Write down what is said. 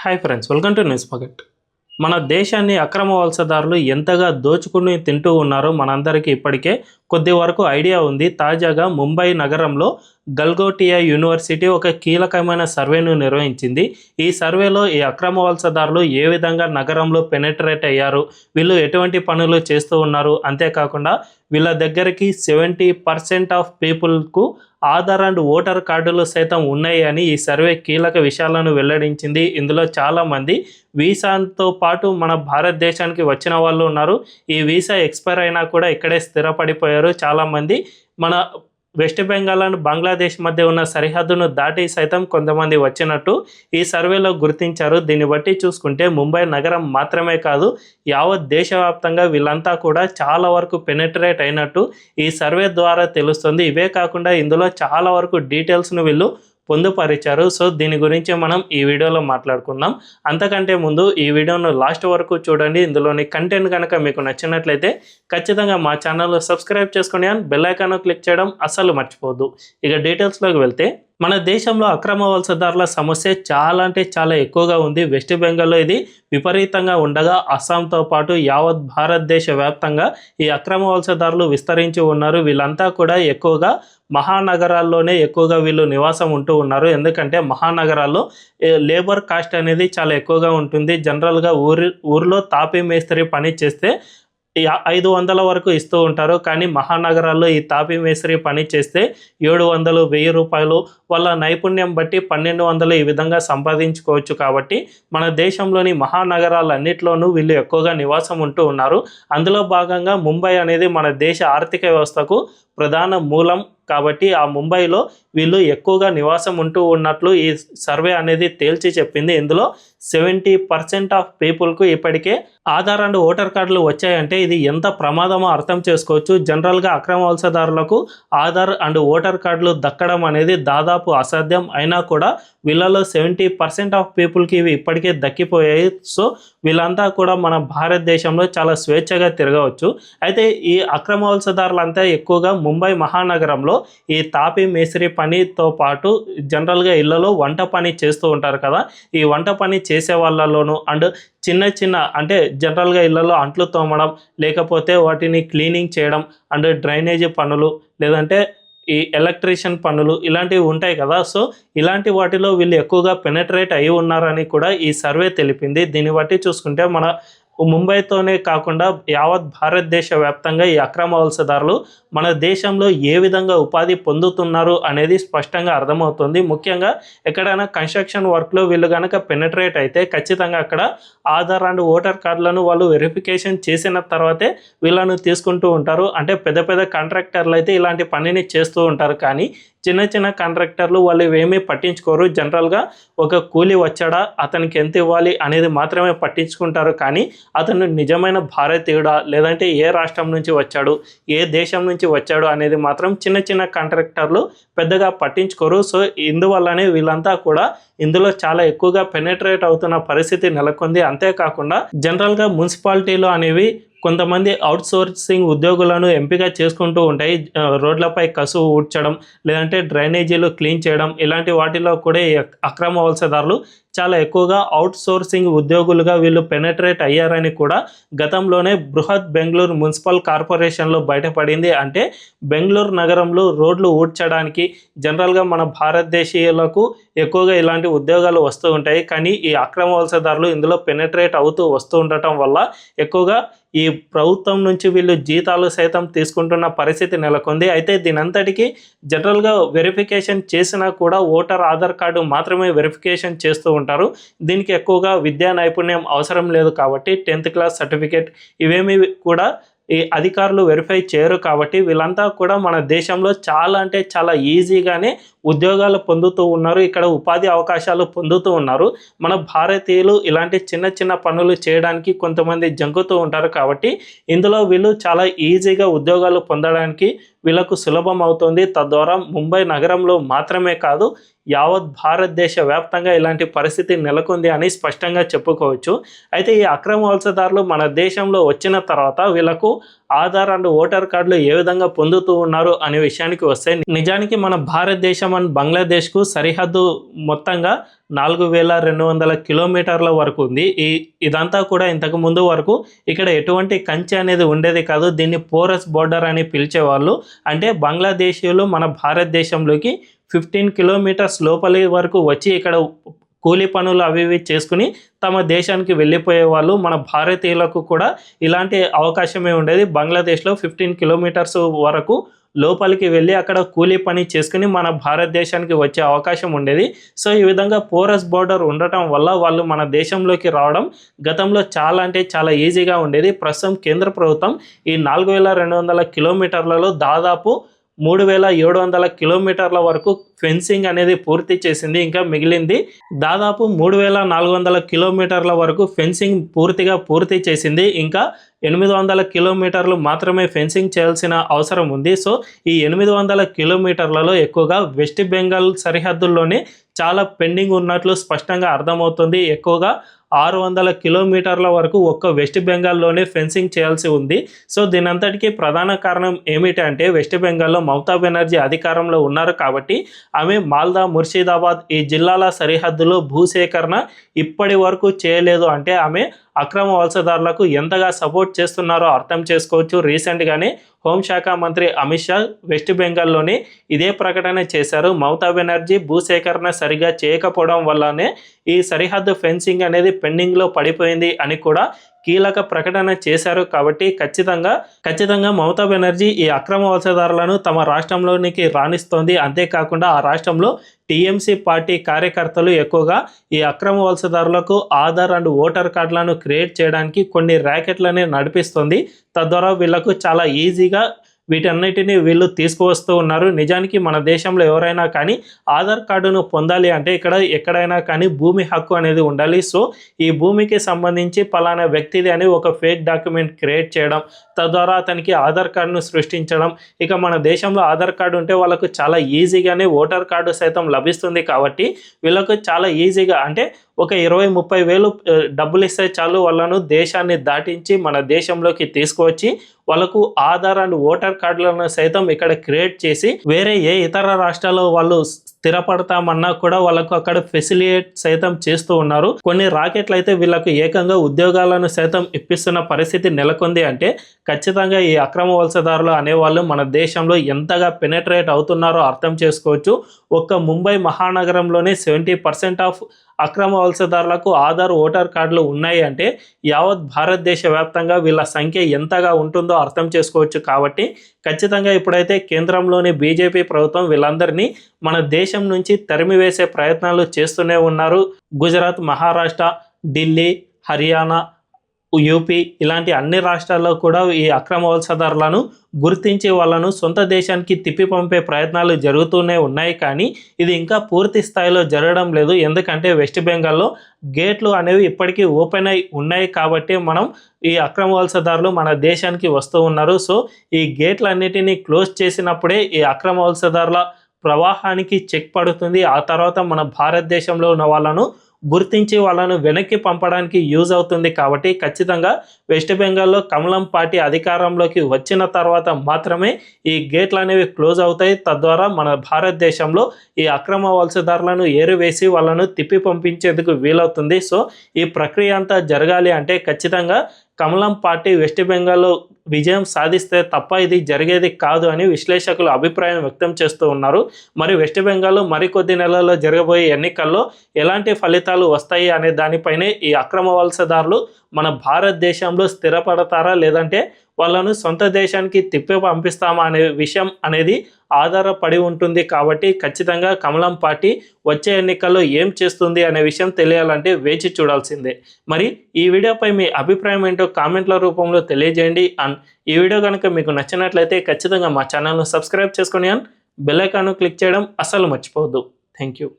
Hi friends, welcome to news pocket. మన దేశాన్ని అక్రమ వలసదారులు ఎంతగా దోచుకుని తింటూ ఉన్నారో మనందరికీ ఇప్పటికే కొద్ది వరకు ఐడియా ఉంది. తాజాగా ముంబై నగరంలో గల్గోటియా యూనివర్సిటీ ఒక కీలకమైన సర్వేను నిర్వహించింది. ఈ సర్వేలో ఈ అక్రమ వలసదారులు ఏ విధంగా నగరంలో పెనెట్రేట్ అయ్యారు, వీళ్ళు ఎటువంటి పనులు చేస్తూ ఉన్నారు, అంతేకాకుండా వీళ్ళ దగ్గరికి 70% ఆఫ్ పీపుల్కు ఆధార్ అండ్ ఓటర్ కార్డులు సైతం ఉన్నాయి అని ఈ సర్వే కీలక విషయాలను వెల్లడించింది. ఇందులో చాలామంది వీసాతో పాటు మన భారతదేశానికి వచ్చిన వాళ్ళు ఉన్నారు. ఈ వీసా ఎక్స్పైర్ అయినా కూడా ఇక్కడే స్థిరపడిపోయారు. చాలామంది మన వెస్ట్ బెంగాల్ అండ్ బంగ్లాదేశ్ మధ్య ఉన్న సరిహద్దును దాటి సైతం కొంతమంది వచ్చినట్టు ఈ సర్వేలో గుర్తించారు. దీన్ని బట్టి చూసుకుంటే ముంబై నగరం మాత్రమే కాదు, యావత్ దేశవ్యాప్తంగా వీళ్ళంతా కూడా చాలా వరకు పెనెట్రేట్ అయినట్టు ఈ సర్వే ద్వారా తెలుస్తుంది. ఇవే కాకుండా ఇందులో చాలా వరకు డీటెయిల్స్ను వీళ్ళు పొందుపరిచారు. సో దీని గురించి మనం ఈ వీడియోలో మాట్లాడుకుందాం. అంతకంటే ముందు ఈ వీడియోను లాస్ట్ వరకు చూడండి. ఇందులోని కంటెంట్ కనుక మీకు నచ్చినట్లయితే ఖచ్చితంగా మా ఛానల్ను సబ్స్క్రైబ్ చేసుకుని అండ్ బెల్ ఐకాన్ క్లిక్ చేయడం అస్సలు మర్చిపోవద్దు. ఇక డీటెయిల్స్లోకి వెళ్తే, మన దేశంలో అక్రమ వలసదారుల సమస్య చాలా ఎక్కువగా ఉంది. వెస్ట్ బెంగాల్లో ఇది విపరీతంగా ఉండగా అస్సాంతో పాటు యావత్ భారతదేశ వ్యాప్తంగా ఈ అక్రమ వలసదారులు విస్తరించి ఉన్నారు. వీళ్ళంతా కూడా ఎక్కువగా మహానగరాల్లోనే ఎక్కువగా వీళ్ళు నివాసం ఉంటూ ఉన్నారు. ఎందుకంటే మహానగరాల్లో లేబర్ కాస్ట్ అనేది చాలా ఎక్కువగా ఉంటుంది. జనరల్గా ఊరిలో తాపీ మేస్త్రి పని చేస్తే 500 వరకు ఇస్తూ ఉంటారు. కానీ మహానగరాల్లో ఈ తాపీ మేస్త్రి పని చేస్తే 700, 1000 రూపాయలు, వాళ్ళ నైపుణ్యం బట్టి 1200 ఈ విధంగా సంపాదించుకోవచ్చు. కాబట్టి మన దేశంలోని మహానగరాలన్నింటిలోనూ వీళ్ళు ఎక్కువగా నివాసం ఉంటూ ఉన్నారు. అందులో భాగంగా ముంబై అనేది మన దేశ ఆర్థిక వ్యవస్థకు ప్రధాన మూలం. కాబట్టి ఆ ముంబైలో వీళ్ళు ఎక్కువగా నివాసం ఉంటూ ఉన్నట్లు ఈ సర్వే అనేది తేల్చి చెప్పింది. ఇందులో 70% ఆఫ్ పీపుల్కు ఇప్పటికే ఆధార్ అండ్ ఓటర్ కార్డులు వచ్చాయంటే ఇది ఎంత ప్రమాదమో అర్థం చేసుకోవచ్చు. జనరల్గా అక్రమ వలసదారులకు ఆధార్ అండ్ ఓటర్ కార్డులు దక్కడం అనేది దాదాపు అసాధ్యం. అయినా కూడా వీళ్ళలో 70% ఆఫ్ పీపుల్కి ఇవి ఇప్పటికే దక్కిపోయాయి. సో వీళ్ళంతా కూడా మన భారతదేశంలో చాలా స్వేచ్ఛగా తిరగవచ్చు. అయితే ఈ అక్రమ వలసదారులంతా ఎక్కువగా ముంబై మహానగరంలో ఈ తాపీ మేస్త్రి పనితో పాటు జనరల్గా ఇళ్లలో వంట పని చేస్తూ ఉంటారు కదా. ఈ వంట పని చేసే వాళ్ళలోనూ అండ్ చిన్న అంటే జనరల్గా ఇళ్లలో అంట్లు తోమడం, లేకపోతే వాటిని క్లీనింగ్ చేయడం అండ్ డ్రైనేజీ పనులు, లేదంటే ఈ ఎలక్ట్రీషియన్ పనులు ఇలాంటివి ఉంటాయి కదా. సో ఇలాంటి వాటిలో వీళ్ళు ఎక్కువగా పెనెట్రేట్ అయి ఉన్నారని కూడా ఈ సర్వే తెలిపింది. దీన్ని బట్టి చూసుకుంటే మన ముంబైతోనే కాకుండా యావత్ భారతదేశ వ్యాప్తంగా ఈ అక్రమ వలసదారులు మన దేశంలో ఏ విధంగా ఉపాధి పొందుతున్నారు అనేది స్పష్టంగా అర్థమవుతుంది. ముఖ్యంగా ఎక్కడైనా కన్స్ట్రక్షన్ వర్క్లో వీళ్ళు కనుక పెనెట్రేట్ అయితే ఖచ్చితంగా అక్కడ ఆధార్ అండ్ ఓటర్ కార్డులను వాళ్ళు వెరిఫికేషన్ చేసిన తర్వాతే వీళ్ళను తీసుకుంటూ ఉంటారు. అంటే పెద్ద కాంట్రాక్టర్లు అయితే ఇలాంటి పనిని చేస్తూ ఉంటారు. కానీ చిన్న కాంట్రాక్టర్లు వాళ్ళు ఇవేమీ పట్టించుకోరు. జనరల్గా ఒక కూలి వచ్చాడా, అతనికి ఎంత ఇవ్వాలి అనేది మాత్రమే పట్టించుకుంటారు. కానీ అతను నిజమైన భారతీయుడా, లేదంటే ఏ రాష్ట్రం నుంచి వచ్చాడు, ఏ దేశం నుంచి వచ్చాడు అనేది మాత్రం చిన్న కాంట్రాక్టర్లు పెద్దగా పట్టించుకోరు. సో ఇందువల్లనే వీళ్ళంతా కూడా ఇందులో చాలా ఎక్కువగా పెనెట్రేట్ అవుతున్న పరిస్థితి నెలకొంది. అంతేకాకుండా జనరల్గా మున్సిపాలిటీలు అనేవి కొంతమంది అవుట్సోర్సింగ్ ఉద్యోగులను ఎంపిక చేసుకుంటూ ఉంటాయి. రోడ్లపై కసువు ఊడ్చడం, లేదంటే డ్రైనేజీలు క్లీన్ చేయడం, ఇలాంటి వాటిలో కూడా అక్రమ వలసదారులు చాలా ఎక్కువగా అవుట్సోర్సింగ్ ఉద్యోగులుగా వీళ్ళు పెనెట్రేట్ అయ్యారని కూడా గతంలోనే బృహత్ బెంగళూరు మున్సిపల్ కార్పొరేషన్లో బయటపడింది. అంటే బెంగళూరు నగరంలో రోడ్లు ఊడ్చడానికి జనరల్గా మన భారతదేశీయులకు ఎక్కువగా ఇలాంటి ఉద్యోగాలు వస్తూ ఉంటాయి. కానీ ఈ అక్రమ వలసదారులు ఇందులో పెనెట్రేట్ అవుతూ వస్తూ ఉండటం వల్ల ఎక్కువగా ఈ ప్రభుత్వం నుంచి వీళ్ళు జీతాలు సైతం తీసుకుంటున్న పరిస్థితి నెలకొంది. అయితే దీనంతటికీ జనరల్గా వెరిఫికేషన్ చేసినా కూడా ఓటర్ ఆధార్ కార్డు మాత్రమే వెరిఫికేషన్ చేస్తూ ఉంటారు. దీనికి ఎక్కువగా విద్యా నైపుణ్యం అవసరం లేదు. కాబట్టి 10th క్లాస్ సర్టిఫికేట్ ఇవేమీ కూడా ఈ అధికారులు వెరిఫై చేయరు. కాబట్టి వీళ్ళంతా కూడా మన దేశంలో చాలా ఈజీగానే ఉద్యోగాలు పొందుతూ ఉన్నారు. ఇక్కడ ఉపాధి అవకాశాలు పొందుతూ ఉన్నారు. మన భారతీయులు ఇలాంటి చిన్న పనులు చేయడానికి కొంతమంది జంకుతూ ఉంటారు. కాబట్టి ఇందులో వీళ్ళు చాలా ఈజీగా ఉద్యోగాలు పొందడానికి వీళ్ళకు సులభం అవుతుంది. తద్వారా ముంబై నగరంలో మాత్రమే కాదు, యావత్ భారతదేశ వ్యాప్తంగా ఇలాంటి పరిస్థితి నెలకొంది అని స్పష్టంగా చెప్పుకోవచ్చు. అయితే ఈ అక్రమ వలసదారులు మన దేశంలో వచ్చిన తర్వాత వీళ్ళకు ఆధార్ అండ్ ఓటర్ కార్డులు ఏ విధంగా పొందుతూ ఉన్నారు అనే విషయానికి వస్తే, నిజానికి మన భారతదేశం అండ్ బంగ్లాదేశ్కు సరిహద్దు మొత్తంగా 4200 కిలోమీటర్ల వరకు ఉంది. ఇదంతా కూడా ఇంతకు ముందు వరకు ఇక్కడ ఎటువంటి కంచె అనేది ఉండేది కాదు. దీన్ని పోరస్ బోర్డర్ అని పిలిచేవాళ్ళు. అంటే బంగ్లాదేశీయులు మన భారతదేశంలోకి 15 కిలోమీటర్స్ లోపలి వరకు వచ్చి ఇక్కడ కూలీ పనులు అవి ఇవి చేసుకుని తమ దేశానికి వెళ్ళిపోయే వాళ్ళు. మన భారతీయులకు కూడా ఇలాంటి అవకాశమే ఉండేది. బంగ్లాదేశ్లో 15 కిలోమీటర్స్ వరకు లోపలికి వెళ్ళి అక్కడ కూలీ పని చేసుకుని మన భారతదేశానికి వచ్చే అవకాశం ఉండేది. సో ఈ విధంగా పోరస్ బోర్డర్ ఉండటం వల్ల వాళ్ళు మన దేశంలోకి రావడం గతంలో చాలా అంటే చాలా ఈజీగా ఉండేది. ప్రస్తుతం కేంద్ర ప్రభుత్వం ఈ 4200 కిలోమీటర్లలో దాదాపు 3700 కిలోమీటర్ల వరకు ఫెన్సింగ్ అనేది పూర్తి చేసింది. ఇంకా మిగిలింది దాదాపు 3400 కిలోమీటర్ల వరకు ఫెన్సింగ్ పూర్తి చేసింది. ఇంకా 800 కిలోమీటర్లు మాత్రమే ఫెన్సింగ్ చేయాల్సిన అవసరం ఉంది. సో ఈ 800 కిలోమీటర్లలో ఎక్కువగా వెస్ట్ బెంగాల్ సరిహద్దుల్లోనే చాలా పెండింగ్ ఉన్నట్లు స్పష్టంగా అర్థమవుతుంది. ఎక్కువగా 600 కిలోమీటర్ల వరకు ఒక్క వెస్ట్ బెంగాల్లోనే ఫెన్సింగ్ చేయాల్సి ఉంది. సో దీనంతటికీ ప్రధాన కారణం ఏమిటంటే వెస్ట్ బెంగాల్లో మమతా బెనర్జీ అధికారంలో ఉన్నారు కాబట్టి ఆమె మాల్దా, ముర్షిదాబాద్ ఈ జిల్లాల సరిహద్దులో భూసేకరణ ఇప్పటి వరకు చేయలేదు. అంటే ఆమె అక్రమ వలసదారులకు ఎంతగా సపోర్ట్ చేస్తున్నారో అర్థం చేసుకోవచ్చు. రీసెంట్గానే హోంశాఖ మంత్రి అమిత్ షా వెస్ట్ బెంగాల్లోనే ఇదే ప్రకటన చేశారు. మమతా బెనర్జీ భూసేకరణ సరిగా చేయకపోవడం వల్లనే ఈ సరిహద్దు ఫెన్సింగ్ అనేది పెండింగ్లో పడిపోయింది అని కూడా కీలక ప్రకటన చేశారు. కాబట్టి ఖచ్చితంగా మమతా బెనర్జీ ఈ అక్రమ వలసదారులను తమ రాష్ట్రంలోనికి రాణిస్తోంది. అంతేకాకుండా ఆ రాష్ట్రంలో టీఎంసీ పార్టీ కార్యకర్తలు ఎక్కువగా ఈ అక్రమ వలసదారులకు ఆధార్ అండ్ ఓటర్ కార్డులను క్రియేట్ చేయడానికి కొన్ని ర్యాకెట్లని నడిపిస్తుంది. తద్వారా వీళ్లకు చాలా ఈజీగా వీటన్నిటిని వీళ్ళు తీసుకువస్తూ ఉన్నారు. నిజానికి మన దేశంలో ఎవరైనా కానీ ఆధార్ కార్డును పొందాలి అంటే ఎక్కడైనా కానీ భూమి హక్కు అనేది ఉండాలి. సో ఈ భూమికి సంబంధించి పలానా వ్యక్తిది అని ఒక ఫేక్ డాక్యుమెంట్ క్రియేట్ చేయడం, తద్వారా అతనికి ఆధార్ కార్డును సృష్టించడం. ఇక మన దేశంలో ఆధార్ కార్డు ఉంటే వాళ్ళకు చాలా ఈజీగానే ఓటర్ కార్డు సైతం లభిస్తుంది. కాబట్టి వీళ్ళకు చాలా ఈజీగా అంటే ఒక 20-30 వేలు డబ్బులు ఇస్తే చాలు వాళ్ళను దేశాన్ని దాటించి మన దేశంలోకి తీసుకువచ్చి వాళ్ళకు ఆధార్ అండ్ ఓటర్ కార్డులను సైతం ఇక్కడ క్రియేట్ చేసి వేరే ఏ ఇతర రాష్ట్రాల్లో వాళ్ళు స్థిరపడతామన్నా కూడా వాళ్ళకు అక్కడ ఫెసిలిటేట్ సైతం చేస్తూ ఉన్నారు. కొన్ని రాకెట్లు అయితే వీళ్ళకు ఏకంగా ఉద్యోగాలను సైతం ఇప్పిస్తున్న పరిస్థితి నెలకొంది. అంటే ఖచ్చితంగా ఈ అక్రమ వలసదారులు అనేవాళ్ళు మన దేశంలో ఎంతగా పెనెట్రేట్ అవుతున్నారో అర్థం చేసుకోవచ్చు. ఒక్క ముంబై మహానగరంలోనే 70% ఆఫ్ అక్రమ వలసదారులకు ఆధార్ ఓటర్ కార్డులు ఉన్నాయి. అంటే యావత్ భారతదేశ వ్యాప్తంగా వీళ్ళ సంఖ్య ఎంతగా ఉంటుందో అర్థం చేసుకోవచ్చు. కాబట్టి ఖచ్చితంగా ఇప్పుడైతే కేంద్రంలోని బీజేపీ ప్రభుత్వం వీళ్ళందరినీ మన దేశం నుంచి తరిమివేసే ప్రయత్నాలు చేస్తూనే ఉన్నారు. గుజరాత్, మహారాష్ట్ర, ఢిల్లీ, హర్యానా, యూపీ ఇలాంటి అన్ని రాష్ట్రాల్లో కూడా ఈ అక్రమ వలసదారులను గుర్తించి వాళ్ళను సొంత దేశానికి తిప్పి పంపే ప్రయత్నాలు జరుగుతూనే ఉన్నాయి. కానీ ఇది ఇంకా పూర్తి స్థాయిలో జరగడం లేదు. ఎందుకంటే వెస్ట్ బెంగాల్లో గేట్లు అనేవి ఇప్పటికీ ఓపెన్ అయి ఉన్నాయి కాబట్టి మనం ఈ అక్రమ వలసదారులు మన దేశానికి వస్తూ ఉన్నారు. సో ఈ గేట్లన్నిటినీ క్లోజ్ చేసినప్పుడే ఈ అక్రమ వలసదారుల ప్రవాహానికి చెక్ పడుతుంది. ఆ తర్వాత మన భారతదేశంలో ఉన్న వాళ్ళను గుర్తించి వాళ్ళను వెనక్కి పంపడానికి యూజ్ అవుతుంది. కాబట్టి ఖచ్చితంగా వెస్ట్ బెంగాల్లో కమలం పార్టీ అధికారంలోకి వచ్చిన తర్వాత మాత్రమే ఈ గేట్లు అనేవి క్లోజ్ అవుతాయి. తద్వారా మన భారతదేశంలో ఈ అక్రమ వలసదారులను ఏరివేసి వాళ్ళను తిప్పి పంపించేందుకు వీలవుతుంది. సో ఈ ప్రక్రియ అంతా జరగాలి అంటే ఖచ్చితంగా కమలం పార్టీ వెస్ట్ బెంగాల్లో విజయం సాధిస్తే తప్ప ఇది జరిగేది కాదు అని విశ్లేషకులు అభిప్రాయం వ్యక్తం చేస్తూ ఉన్నారు. మరి వెస్ట్ బెంగాల్లో మరికొద్ది నెలల్లో జరగబోయే ఎన్నికల్లో ఎలాంటి ఫలితాలు వస్తాయి అనే దానిపైనే ఈ అక్రమ వలసదారులు మన భారతదేశంలో స్థిరపడతారా లేదంటే వాళ్ళను సొంత దేశానికి తిప్పి పంపిస్తామా అనే విషయం అనేది ఆధారపడి ఉంటుంది. కాబట్టి ఖచ్చితంగా కమలం పార్టీ వచ్చే ఎన్నికల్లో ఏం చేస్తుంది అనే విషయం తెలియాలంటే వేచి చూడాల్సిందే. మరి ఈ వీడియోపై మీ అభిప్రాయం ఏంటో కామెంట్ల రూపంలో తెలియజేయండి. అండ్ ఈ వీడియో కనుక మీకు నచ్చినట్లయితే ఖచ్చితంగా మా ఛానల్ను సబ్స్క్రైబ్ చేసుకొని అండ్ బెల్ ఐకాన్ను క్లిక్ చేయడం అస్సలు మర్చిపోవద్దు. Thank you.